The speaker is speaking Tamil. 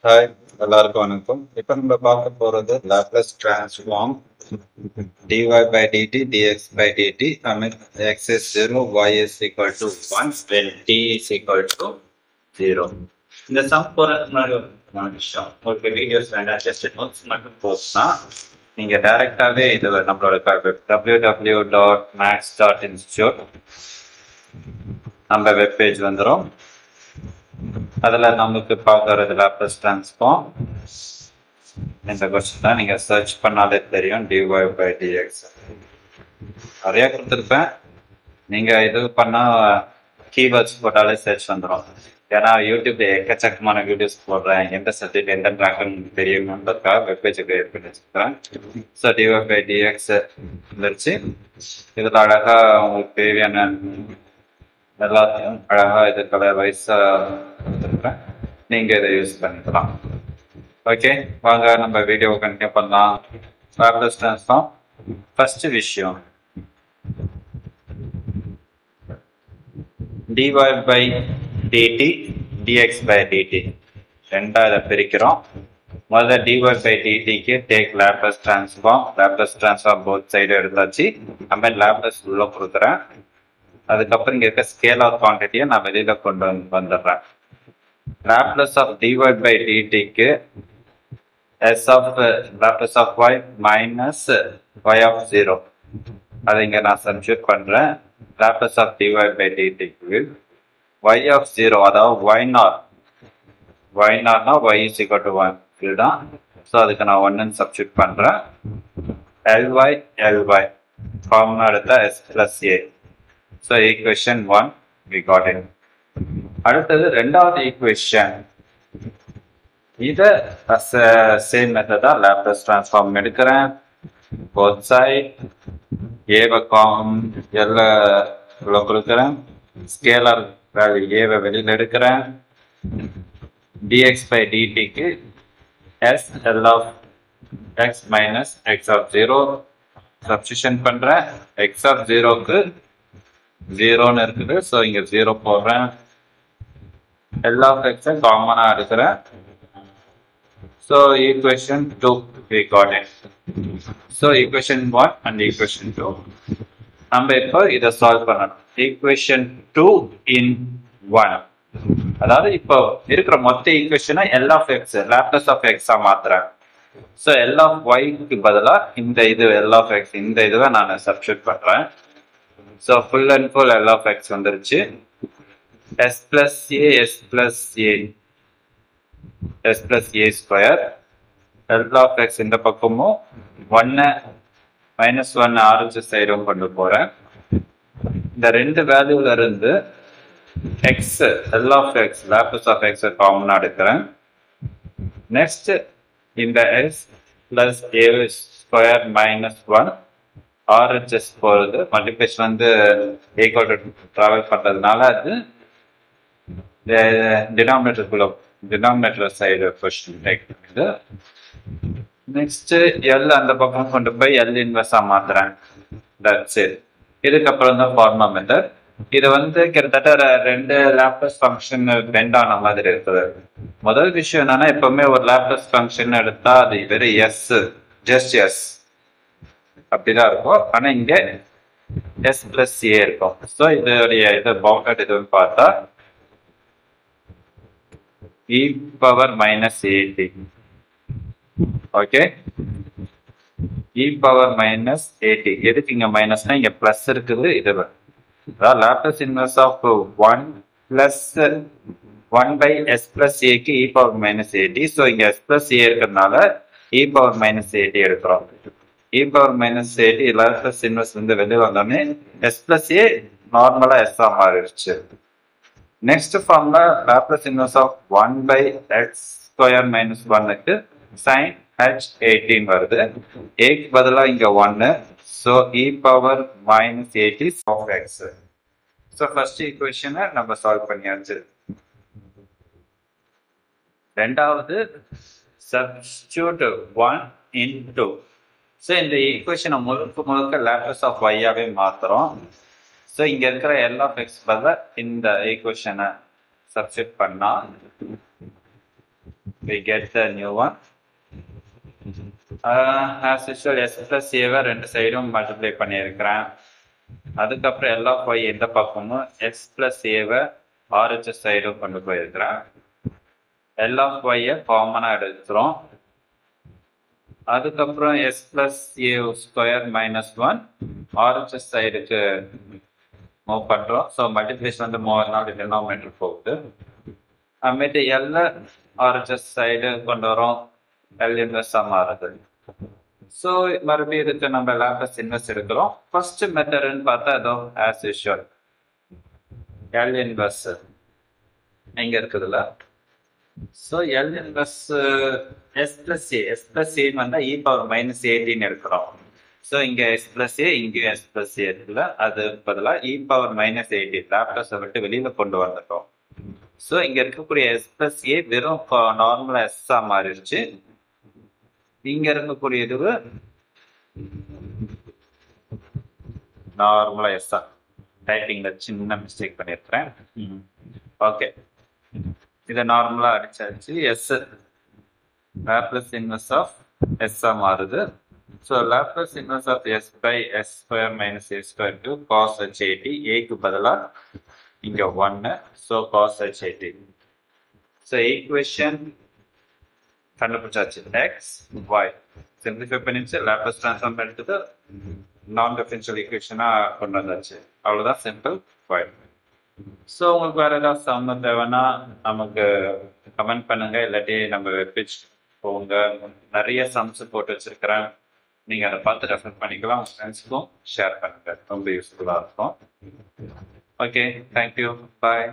ஹாய், எல்லாருக்கும் வணக்கம். இப்போ நம்ம பார்க்க போறது Laplace transform dy by dt dx by dt. I mean x is 0, y is equal to 1, when t is equal to 0. இந்த சம் போறதுக்கு முன்னாடி ஒரு விஷயம், உங்களுக்கு வீடியோஸ் வேண்டாம், ஜஸ்ட் நோட்ஸ் மட்டும் போஸ்ட்னா நீங்க டைரக்டாவே இதுல நம்மளோட www.max.institute நம்ம வெப்பேஜ் வந்துடும். அதில் நமக்கு பார்க்கறது லாப்லேஸ் டிரான்ஸ்ஃபார்ம். இந்த கொஸ்டின் தான் நீங்கள் சர்ச் பண்ணாலே தெரியும். dy by dx நிறையா கொடுத்துருப்பேன். நீங்கள் இது பண்ணால் கீவேர்ட்ஸ் போட்டாலே சர்ச் வந்துடும். ஏன்னா யூடியூப்ல எக்கச்சக்கமான வீடியோஸ் போடுறேன். எந்த சப்ஜெக்ட் எந்த ட்ராக்குன்னு தெரியணுன்றதுக்காக வெப்பேஜ் கிரியேட் பண்ணி வச்சுக்கிறேன். ஸோ dy by dx வந்துருச்சு. இதில் அழகாக உங்களுக்கு தேவையான எல்லாத்தையும் அழகா இது கலர் வைஸா கொடுத்துருக்கேன். நீங்க இதை யூஸ் பண்ணிக்கலாம். ஓகே, வாங்க நம்ம வீடியோ கண்டினியூ பண்ணலாம். லாப்லேஸ் டிரான்ஸ்ஃபார்ம் ஃபர்ஸ்ட் விஷயம், dy by dt dx by dt ரெண்டா இதை பிரிக்கிறோம். முதல்ல dy by dt-க்கு take Laplace transform both side எடுத்தாச்சு. நம்ம லாப்லேஸ் உள்ள கொடுக்குறேன். அதுக்கப்புறம் இங்க இருக்க ஸ்கேலார் குவான்டிட்டியை நான் வெளியில கொண்டு வந்துடுறேன். லாப்லேஸ் ஆஃப் dy by dt-க்கு Laplace of y minus y of 0 அதை இங்க நான் சப்ஸ்டிட்யூட் பண்றேன். லாப்லேஸ் ஆஃப் dy by dt-க்கு y of 0, அதாவது y நாட்னா y is equal to 1 இதுதான். ஸோ அதுக்கு நான் 1 சப்ஸ்டிட்யூட் பண்றேன். ly காமனா எடுத்தா s plus a. So equation 1 we got it. அடுத்தது ரெண்டாவது ஈக்குவேஷன், இதை சேம் மெத்தடா லாப்லேஸ் டிரான்ஸ்ஃபார்ம் எடுக்கிறேன். both side ஏவை எல்ல உள்ள கொடுக்குறேன். ஸ்கேலர் வேல்யூ ஏவை வெளியில் எடுக்கிறேன். dx by dt-க்கு s l of x minus x of 0 substitution பண்றேன். x of 0க்கு 0ன்னு இருக்குது. ஸோ இங்க 0 போடுறேன். எல்லா எக்ஸை காமனா எடுக்கிறேன். So equation 2 we got it. So equation 1 and equation 2 நம்ம இப்போ இதை சால்வ் பண்ணணும். ஈக்குவேஷன் 2 in 1, அதாவது இப்போ இருக்கிற மொத்த ஈக்குவேஷனை L of x Laplace of எக்ஸா மாத்துறேன். ஸோ L of y-க்கு பதிலாக இந்த இது L of x இந்த இதுவை நான் சப்ஸ்டிட்யூட் பண்றேன். So full and full L of x வந்துருச்சு. s plus a square L of x இந்த பக்கமும் 1 மைனஸ் 1 ஆரஞ்சு சைடும் கொண்டு போறேன். இந்த ரெண்டு வேல்யூல இருந்து x L of x Laplace of x காமனா எடுக்கிறேன். நெக்ஸ்ட் இந்த s plus a square minus 1 RHS போகிறது மல்டிபிளேஷன் வந்து ஈக்குவல் டு ட்ராவல் பண்ணுறதுனால அது டினாமினேட்டர் சைடு கொஸ்டின் டேக் பண்ணுது. நெக்ஸ்ட் எல் அந்த பக்கம் கொண்டு போய் எல் இன்வெர்ஸா மாத்துறேன். That's it. இதுக்கப்புறம் தான் ஃபார்முலா மெத்தட். இது வந்து கிட்டத்தட்ட ரெண்டு லாப்லேஸ் ஃபங்க்ஷன் பெண்ட் ஆன மாதிரி இருக்குது. முதல் விஷயம் என்னன்னா, எப்பவுமே ஒரு லாப்லேஸ் ஃபங்க்ஷன் எடுத்தா அது வெறும் எஸ், ஜஸ்ட் எஸ் அப்படிதான் இருக்கும். ஆனா இங்க s plus a இருக்கும். ஸோ இதோடைய இது பவுண்டட் இதுன்னு பார்த்தா e power minus at. Okay, e power minus at. எதுக்கு இங்க மைனஸ்னா இங்க பிளஸ் இருக்குது. இது அதாவது Laplace inverse of 1 plus 1 by s plus a க்கு e power minus at. So இங்க s plus a இருக்கிறதுனால e power minus at எடுக்கிறோம். e power minus at Laplace inverse வந்து வெளியே வந்தோடனே s plus a நார்மலா s ஆ மாறிடுச்சு. நெக்ஸ்ட் ஃபார்ம்ல Laplace inverse of 1 by x square minus 1க்கு sin h 18 வருது. a க்கு பதிலாக இங்க 1, so e power minus 80 of x. So first ஈக்குவேஷனை நம்ம சால்வ் பண்ணியாச்சு. ரெண்டாவது சப்ஸ்டிட்யூட் 1 in 2. ஸோ இந்த ஈக்குவேஷனை முழுக்க லாப்லேஸ் ஆஃப் y-ஆவே மாத்துறோம். ஸோ இங்க இருக்கிற L of x பதிலாக இந்த ஈக்குவேஷனை சப்ஸ்டிட்யூட் பண்ணா we get the new one. As usual, s plus a வை ரெண்டு சைடும் மல்டிப்ளை பண்ணியிருக்கிறேன். அதுக்கப்புறம் எல்லா y எந்த பக்கமும் x plus a why RHS சைடும் கொண்டு போயிருக்கிறேன். எல்லா y காமனாக எடுத்துரும். அதுக்கப்புறம் s plus a square minus 1 RHS சைடுக்கு மூவ் பண்ணுறோம். ஸோ மல்டிப்ளேஷன் வந்து மூவ் நாள் டினாமினேட்டர் போகுது. அப்புறமேட்டு எல்ல RHS சைடு கொண்டு வரோம். எல் இன்வெர்ஸாக மாறுது. ஸோ மறுபடியும் இதுக்கு நம்ம லாப்லஸ் இன்வெர்ஸ் எடுக்கிறோம். ஃபர்ஸ்ட் மெத்தட்னு பார்த்தா அதோ ஆஸ் யூஷுவல் எல் இன்வெர்ஸ் இங்கே இருக்குதுல்ல. So L inverse S plus ஏன்னு வந்தால் இ பவர் மைனஸ் ஏடின்னு எடுக்கிறோம். ஸோ இங்கே எஸ் பிளஸ் ஏ, இங்கேயும் எஸ் பிளஸ் ஏ இருக்குல்ல, அது பதிலாக இ பவர் மைனஸ் ஏடி லாப்லஸை விட்டு வெளியில் கொண்டு வந்துட்டோம். ஸோ இங்கே இருக்கக்கூடிய எஸ் பிளஸ் ஏ வெறும் நார்மலாக எஸ்ஸாக மாறிடுச்சு. இங்க இருக்கக்கூடிய இது நார்மலா எஸ்ஸா டைப்பிங்ல சின்ன மிஸ்டேக் பண்ணிருக்கிறேன். ஓகே, இதை நார்மலா அடிச்சாச்சு. எஸ் லாப்லஸ் இன்வெர்ஸ் ஆஃப் எஸ்ஸா மாறுது. So Laplace inverse of S by S square minus A square to cos HIT. ஏக்கு பதிலாக இங்க 1. So cos HIT. So equation கண்டுபிடிச்சாச்சு. எக்ஸ் ஒய் சிம்பிளிஃபை பண்ணிச்சு, லாப்லஸ் ட்ரான்ஸ்ஃபார்ம் எடுத்தது நான் டிஃபரன்ஷியல் ஈக்குவேஷனாக கொண்டு வந்தாச்சு. அவ்வளோதான், சிம்பிள் ஒய். ஸோ உங்களுக்கு வேறு ஏதாவது சம்ம தேவைன்னா நமக்கு கமெண்ட் பண்ணுங்க, இல்லாட்டி நம்ம வெப்பேஜ் போங்க. நிறைய சம்ஸ் போட்டு வச்சிருக்கிறேன், நீங்கள் அதை பார்த்து ரெஃபர் பண்ணிக்கலாம். உங்கள் ஃப்ரெண்ட்ஸுக்கும் ஷேர் பண்ணுங்க, ரொம்ப யூஸ்ஃபுல்லாக இருக்கும். ஓகே, தேங்க்யூ, பாய்.